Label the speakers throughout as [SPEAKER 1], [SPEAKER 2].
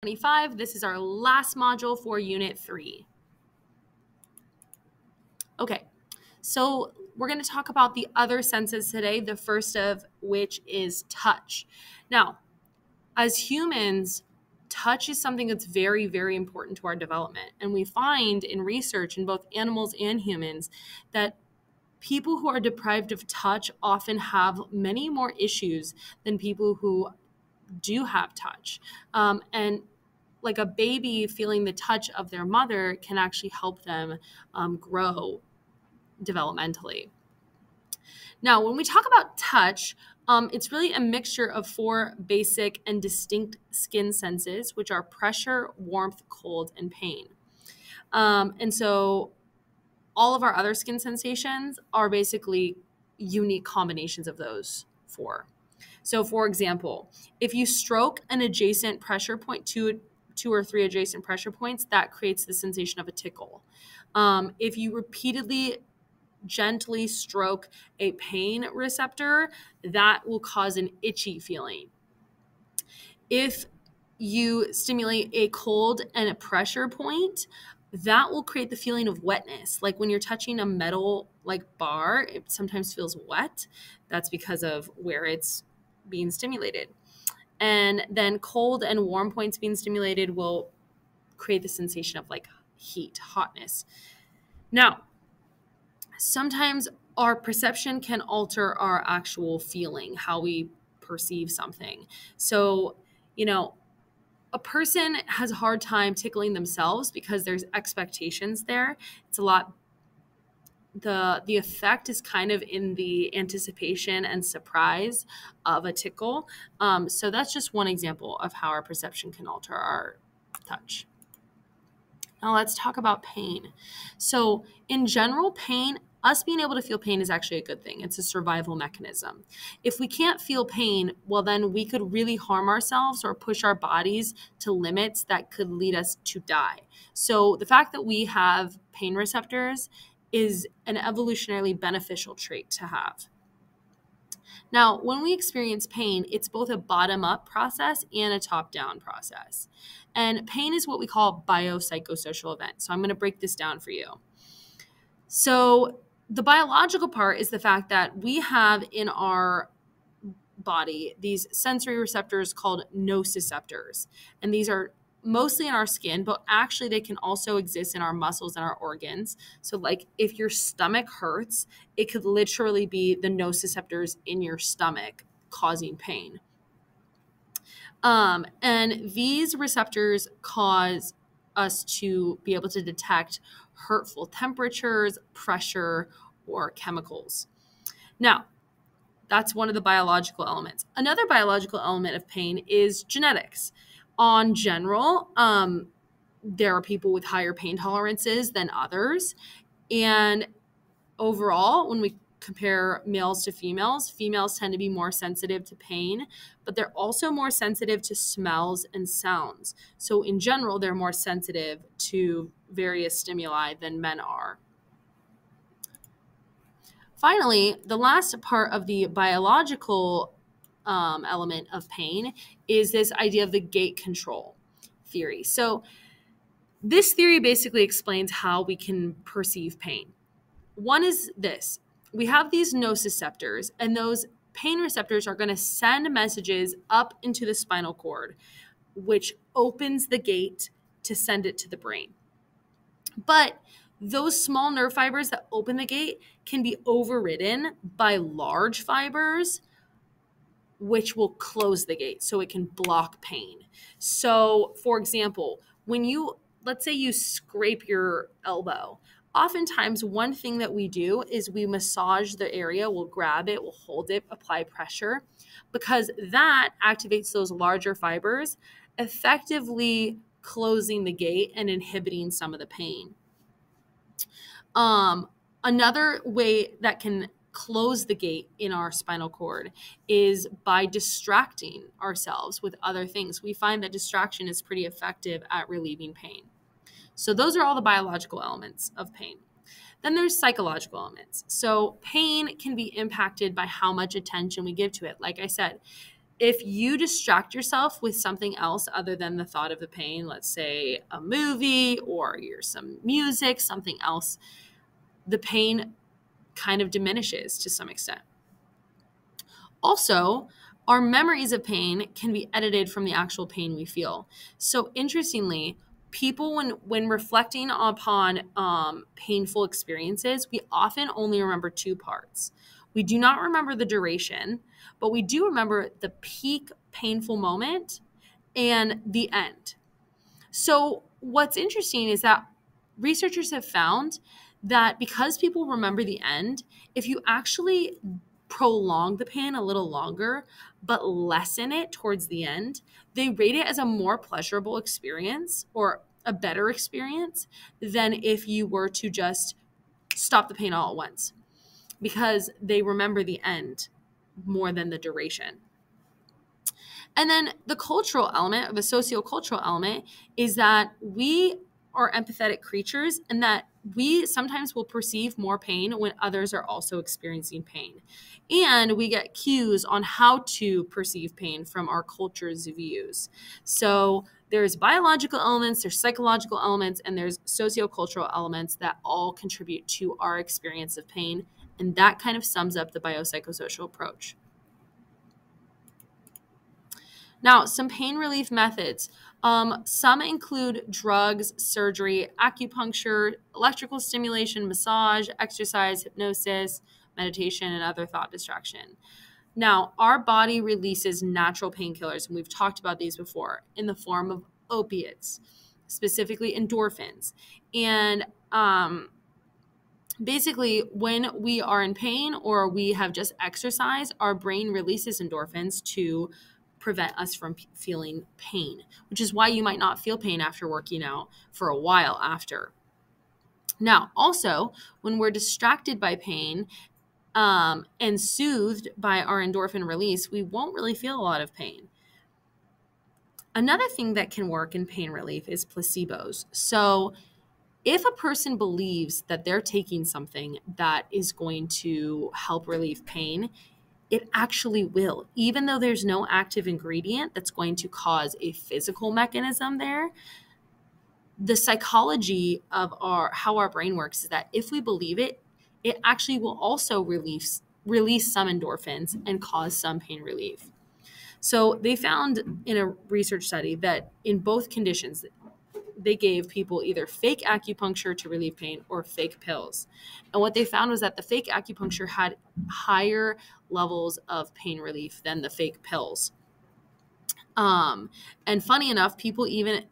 [SPEAKER 1] 25. This is our last module for Unit 3. Okay, so we're going to talk about the other senses today, the first of which is touch. Now, as humans, touch is something that's very, very important to our development. And we find in research in both animals and humans that people who are deprived of touch often have many more issues than people who do have touch. And like a baby feeling the touch of their mother can actually help them grow developmentally. Now, when we talk about touch, it's really a mixture of 4 basic and distinct skin senses, which are pressure, warmth, cold, and pain. And so all of our other skin sensations are basically unique combinations of those 4. So, for example, if you stroke an adjacent pressure point, two or 3 adjacent pressure points, that creates the sensation of a tickle. If you repeatedly gently stroke a pain receptor, that will cause an itchy feeling. If you stimulate a cold and a pressure point, that will create the feeling of wetness. Like when you're touching a metal like bar, it sometimes feels wet. That's because of where it's being stimulated. And then cold and warm points being stimulated will create the sensation of like heat, hotness. Now, sometimes our perception can alter our actual feeling, how we perceive something. So, a person has a hard time tickling themselves because there's expectations there. It's a lot. The effect is kind of in the anticipation and surprise of a tickle. So that's just one example of how our perception can alter our touch. Now let's talk about pain. So in general, us being able to feel pain is actually a good thing. It's a survival mechanism. If we can't feel pain, well, then we could really harm ourselves or push our bodies to limits that could lead us to die. So the fact that we have pain receptors is an evolutionarily beneficial trait to have. Now, when we experience pain, it's both a bottom-up process and a top-down process. And pain is what we call biopsychosocial event. So I'm going to break this down for you. So the biological part is the fact that we have in our body these sensory receptors called nociceptors. And these are mostly in our skin, but actually they can also exist in our muscles and our organs. So like if your stomach hurts, it could literally be the nociceptors in your stomach causing pain. And these receptors cause us to be able to detect hurtful temperatures, pressure, or chemicals. Now, that's one of the biological elements. Another biological element of pain is genetics. On general, there are people with higher pain tolerances than others. And overall, when we compare males to females, females tend to be more sensitive to pain, but they're also more sensitive to smells and sounds. So in general, they're more sensitive to various stimuli than men are. Finally, the last part of the biological element of pain is this idea of the gait control theory. So this theory basically explains how we can perceive pain. One is this. We have these nociceptors, and those pain receptors are going to send messages up into the spinal cord, which opens the gate to send it to the brain. But those small nerve fibers that open the gate can be overridden by large fibers, which will close the gate so it can block pain. So, for example, let's say you scrape your elbow, oftentimes one thing that we do is we massage the area, we'll grab it, we'll hold it, apply pressure, because that activates those larger fibers, effectively closing the gate and inhibiting some of the pain. Another way that can close the gate in our spinal cord is by distracting ourselves with other things. We find that distraction is pretty effective at relieving pain. So those are all the biological elements of pain. Then there's psychological elements. So pain can be impacted by how much attention we give to it. Like I said, if you distract yourself with something else other than the thought of the pain, let's say a movie or some music, something else, the pain kind of diminishes to some extent. Also, our memories of pain can be edited from the actual pain we feel. So interestingly, people when reflecting upon painful experiences, we often only remember two parts. We do not remember the duration, but we do remember the peak painful moment and the end. So what's interesting is that researchers have found that because people remember the end, if you actually prolong the pain a little longer, but lessen it towards the end, they rate it as a more pleasurable experience or a better experience than if you were to just stop the pain all at once, because they remember the end more than the duration. And then the cultural element, or the sociocultural element, is that we are empathetic creatures and that we sometimes will perceive more pain when others are also experiencing pain. And we get cues on how to perceive pain from our culture's views. So there's biological elements, there's psychological elements, and there's sociocultural elements that all contribute to our experience of pain. And that kind of sums up the biopsychosocial approach. Now, some pain relief methods. Some include drugs, surgery, acupuncture, electrical stimulation, massage, exercise, hypnosis, meditation, and other thought distraction. Now, our body releases natural painkillers, and we've talked about these before, in the form of opiates, specifically endorphins. And basically, when we are in pain or we have just exercised, our brain releases endorphins to prevent us from feeling pain, which is why you might not feel pain after working out for a while after. Now, also, when we're distracted by pain and soothed by our endorphin release, we won't really feel a lot of pain. Another thing that can work in pain relief is placebos. So if a person believes that they're taking something that is going to help relieve pain, it actually will. Even though there's no active ingredient that's going to cause a physical mechanism there, the psychology of how our brain works is that if we believe it, it actually will also release some endorphins and cause some pain relief. So they found in a research study that in both conditions, they gave people either fake acupuncture to relieve pain or fake pills. And what they found was that the fake acupuncture had higher levels of pain relief than the fake pills. And funny enough, people even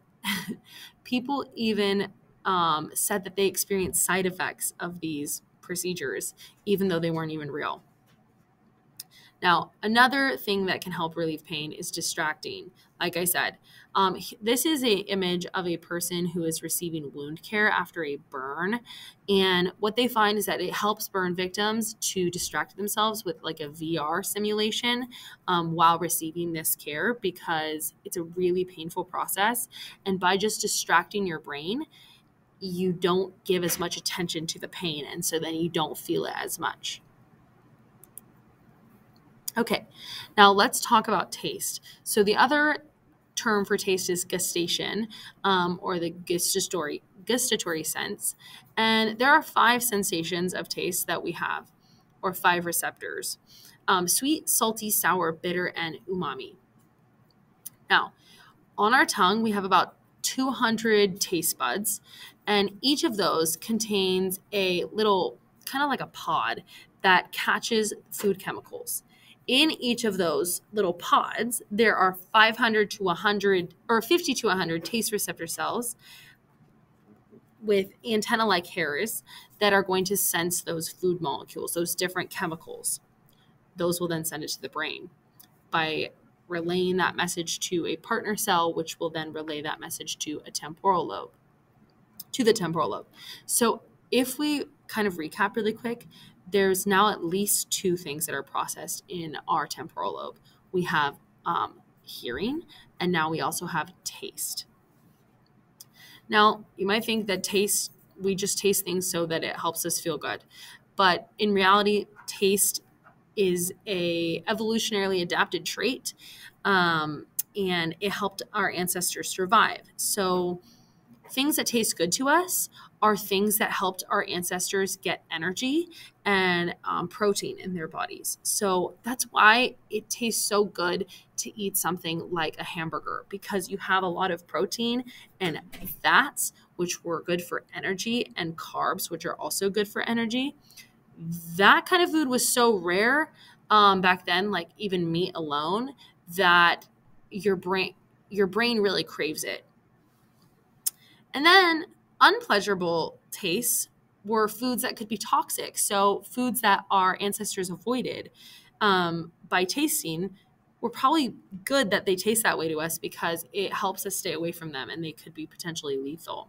[SPEAKER 1] said that they experienced side effects of these procedures, even though they weren't even real. Now, another thing that can help relieve pain is distracting. Like I said, this is an image of a person who is receiving wound care after a burn. And what they find is that it helps burn victims to distract themselves with like a VR simulation while receiving this care, because it's a really painful process. And by just distracting your brain, you don't give as much attention to the pain. And so then you don't feel it as much. Okay, now let's talk about taste. So the other term for taste is gustation, or the gustatory sense. And there are 5 sensations of taste that we have, or 5 receptors: sweet, salty, sour, bitter, and umami. Now, on our tongue, we have about 200 taste buds, and each of those contains a little, kind of like a pod, that catches food chemicals. In each of those little pods, there are 500 to 100 or 50 to 100 taste receptor cells with antenna-like hairs that are going to sense those food molecules, those different chemicals. Those will then send it to the brain by relaying that message to a partner cell, which will then relay that message to the temporal lobe. So if we kind of recap really quick, there's now at least 2 things that are processed in our temporal lobe. We have hearing, and now we also have taste. Now, you might think that we just taste things so that it helps us feel good. But in reality, taste is a evolutionarily adapted trait, and it helped our ancestors survive. So things that taste good to us are things that helped our ancestors get energy and protein in their bodies. So that's why it tastes so good to eat something like a hamburger, because you have a lot of protein and fats, which were good for energy, and carbs, which are also good for energy. That kind of food was so rare back then, like even meat alone, that your brain really craves it. And then unpleasurable tastes were foods that could be toxic. So foods that our ancestors avoided by tasting were probably good that they taste that way to us, because it helps us stay away from them and they could be potentially lethal.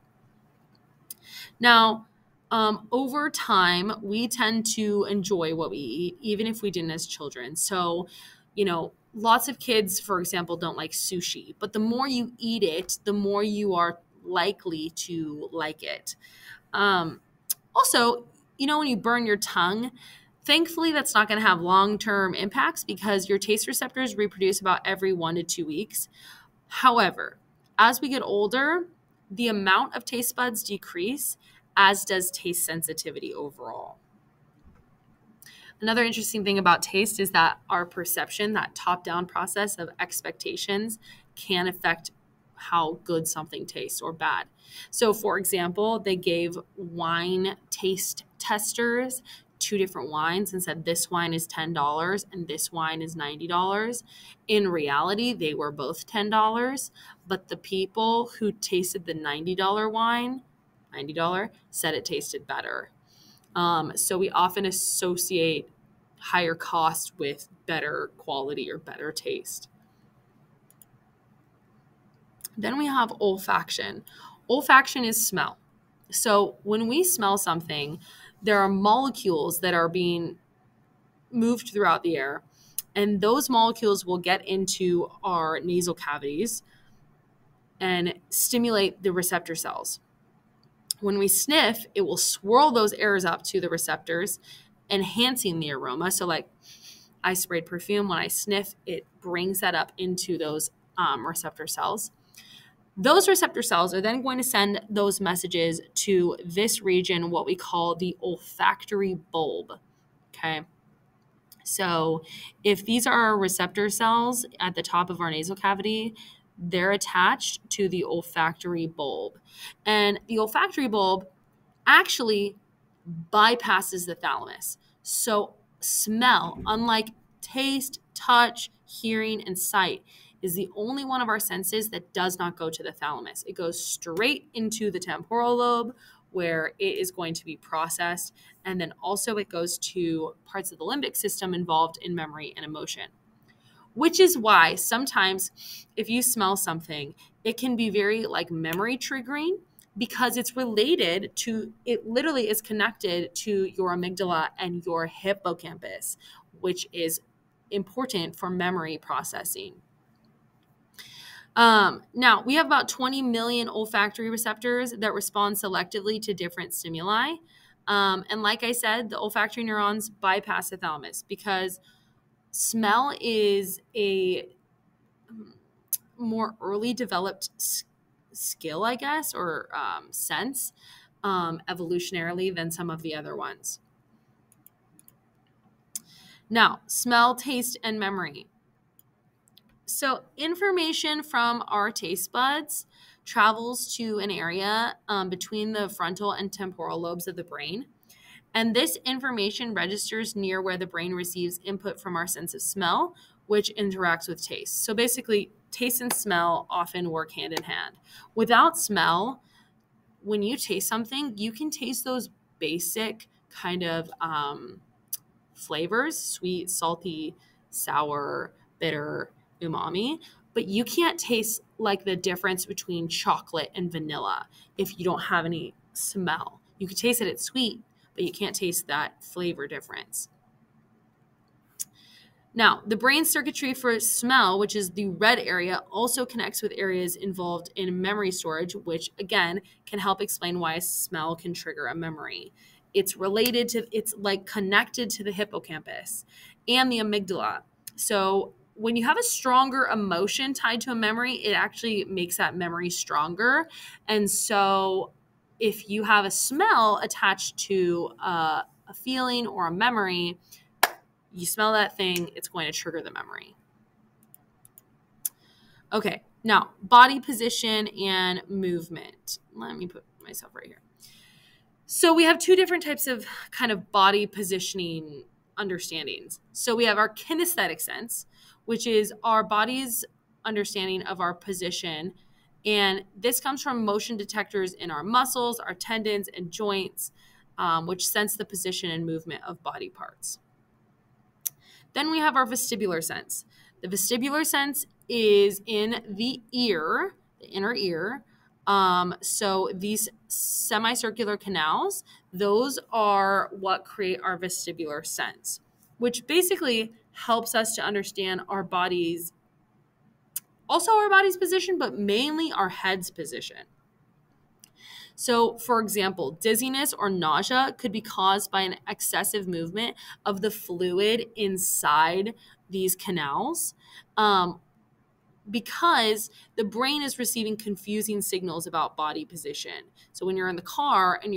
[SPEAKER 1] Now, over time, we tend to enjoy what we eat, even if we didn't as children. So, lots of kids, for example, don't like sushi, but the more you eat it, the more you are likely to like it. Also, when you burn your tongue, thankfully that's not going to have long-term impacts, because your taste receptors reproduce about every 1 to 2 weeks. However, as we get older, the amount of taste buds decrease, as does taste sensitivity overall. Another interesting thing about taste is that our perception, that top-down process of expectations, can affect how good something tastes or bad. So, for example, they gave wine taste testers 2 different wines and said this wine is $10 and this wine is $90. In reality, they were both $10, but the people who tasted the $90 wine, said it tasted better. So we often associate higher cost with better quality or better taste. Then we have olfaction. Olfaction is smell. So when we smell something, there are molecules that are being moved throughout the air, and those molecules will get into our nasal cavities and stimulate the receptor cells. When we sniff, it will swirl those airs up to the receptors, enhancing the aroma. So like I sprayed perfume, when I sniff, it brings that up into those receptor cells. Those receptor cells are then going to send those messages to this region, what we call the olfactory bulb. Okay. So if these are our receptor cells at the top of our nasal cavity, they're attached to the olfactory bulb. And the olfactory bulb actually bypasses the thalamus. So smell, unlike taste, touch, hearing, and sight, is the only one of our senses that does not go to the thalamus. It goes straight into the temporal lobe, where it is going to be processed. And then also it goes to parts of the limbic system involved in memory and emotion. Which is why sometimes if you smell something, it can be very like memory triggering, because it's related to, it literally is connected to your amygdala and your hippocampus, which is important for memory processing. Now, we have about 20 million olfactory receptors that respond selectively to different stimuli. And like I said, the olfactory neurons bypass the thalamus, because smell is a more early developed skill, I guess, or sense evolutionarily than some of the other ones. Now, smell, taste, and memory. So information from our taste buds travels to an area between the frontal and temporal lobes of the brain. And this information registers near where the brain receives input from our sense of smell, which interacts with taste. So basically, taste and smell often work hand in hand. Without smell, when you taste something, you can taste those basic kind of flavors: sweet, salty, sour, bitter, umami. But you can't taste like the difference between chocolate and vanilla if you don't have any smell. You can taste that it's sweet, but you can't taste that flavor difference. Now, the brain circuitry for smell, which is the red area, also connects with areas involved in memory storage, which again can help explain why a smell can trigger a memory. It's related to, it's like connected to the hippocampus. and the amygdala. So when you have a stronger emotion tied to a memory, it actually makes that memory stronger. And so if you have a smell attached to a feeling or a memory, you smell that thing, it's going to trigger the memory. Okay, now body position and movement. Let me put myself right here. So we have two different types of kind of body positioning understandings. So we have our kinesthetic sense, which is our body's understanding of our position. And this comes from motion detectors in our muscles, our tendons, and joints, which sense the position and movement of body parts. Then we have our vestibular sense. The vestibular sense is in the ear, the inner ear. So these semicircular canals, those are what create our vestibular sense, which basically helps us to understand our body's, also our body's position, but mainly our head's position. So, for example, dizziness or nausea could be caused by an excessive movement of the fluid inside these canals, because the brain is receiving confusing signals about body position. So when you're in the car and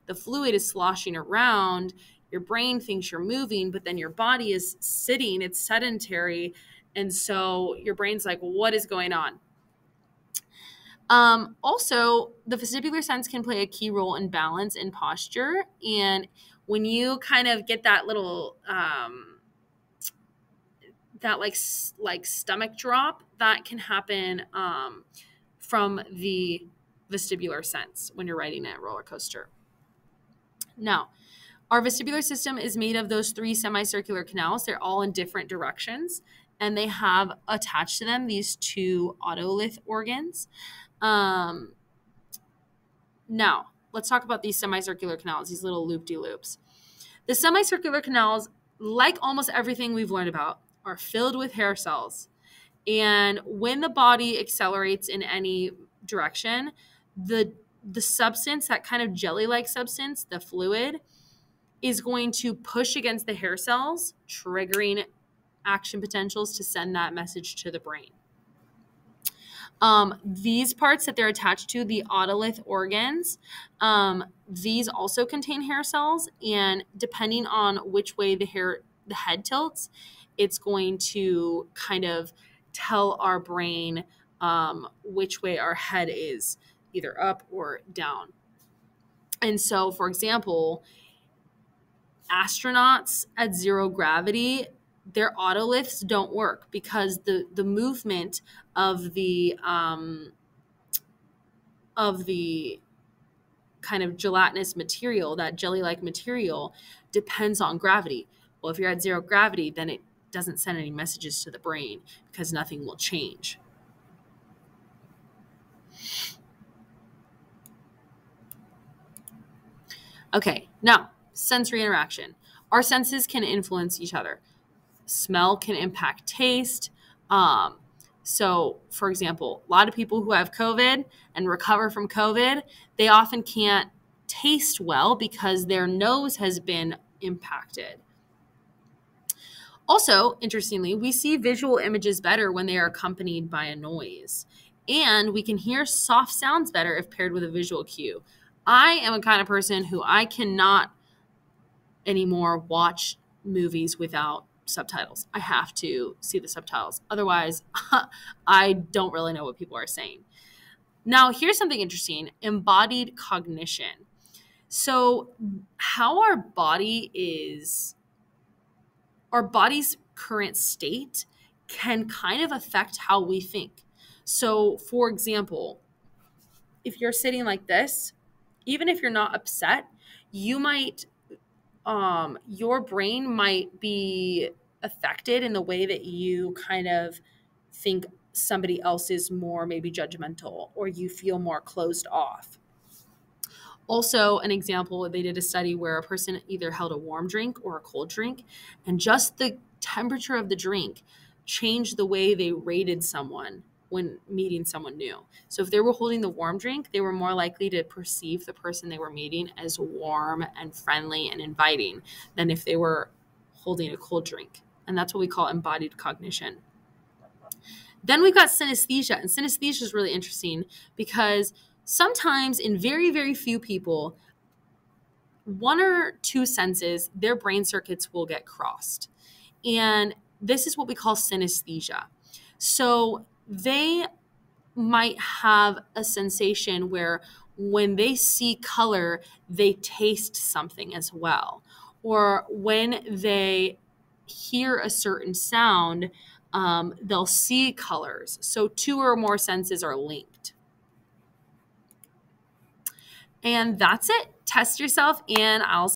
[SPEAKER 1] the fluid is sloshing around, your brain thinks you're moving, but then your body is sitting, it's sedentary. And so your brain's like, what is going on? Also, the vestibular sense can play a key role in balance and posture. And when you kind of get that little, that like stomach drop, that can happen from the vestibular sense when you're riding a roller coaster. Now, our vestibular system is made of those three semicircular canals. They're all in different directions, and they have attached to them these two otolith organs. Now, let's talk about these semicircular canals, these little loop-de-loops. The semicircular canals, like almost everything we've learned about, are filled with hair cells. And when the body accelerates in any direction, the substance, that kind of jelly-like substance, the fluid, is going to push against the hair cells, triggering action potentials to send that message to the brain. These parts that they're attached to, the otolith organs, these also contain hair cells, and depending on which way the head tilts, it's going to kind of tell our brain which way our head is, either up or down. And so, for example, astronauts at zero gravity, their otoliths don't work because the movement of the kind of gelatinous material, that jelly-like material, depends on gravity. Well, if you're at zero gravity, then it doesn't send any messages to the brain because nothing will change. Okay, now sensory interaction. Our senses can influence each other. Smell can impact taste. So, for example, a lot of people who have COVID and recover from COVID, they often can't taste well because their nose has been impacted. Also, interestingly, we see visual images better when they are accompanied by a noise. And we can hear soft sounds better if paired with a visual cue. I am a kind of person who I cannot anymore watch movies without subtitles. I have to see the subtitles. Otherwise, I don't really know what people are saying. Now, here's something interesting: embodied cognition. So how our body's current state can kind of affect how we think. So, for example, if you're sitting like this, even if you're not upset, you might your brain might be affected in the way that you kind of think somebody else is more maybe judgmental, or you feel more closed off. Also, an example, they did a study where a person either held a warm drink or a cold drink, and just the temperature of the drink changed the way they rated someone when meeting someone new. So if they were holding the warm drink, they were more likely to perceive the person they were meeting as warm and friendly and inviting than if they were holding a cold drink. And that's what we call embodied cognition. Then we've got synesthesia. And synesthesia is really interesting because sometimes in very, very few people, one or two senses, their brain circuits will get crossed. And this is what we call synesthesia. So they might have a sensation where when they see color, they taste something as well. Or when they hear a certain sound, they'll see colors. So two or more senses are linked. And that's it. Test yourself, and I'll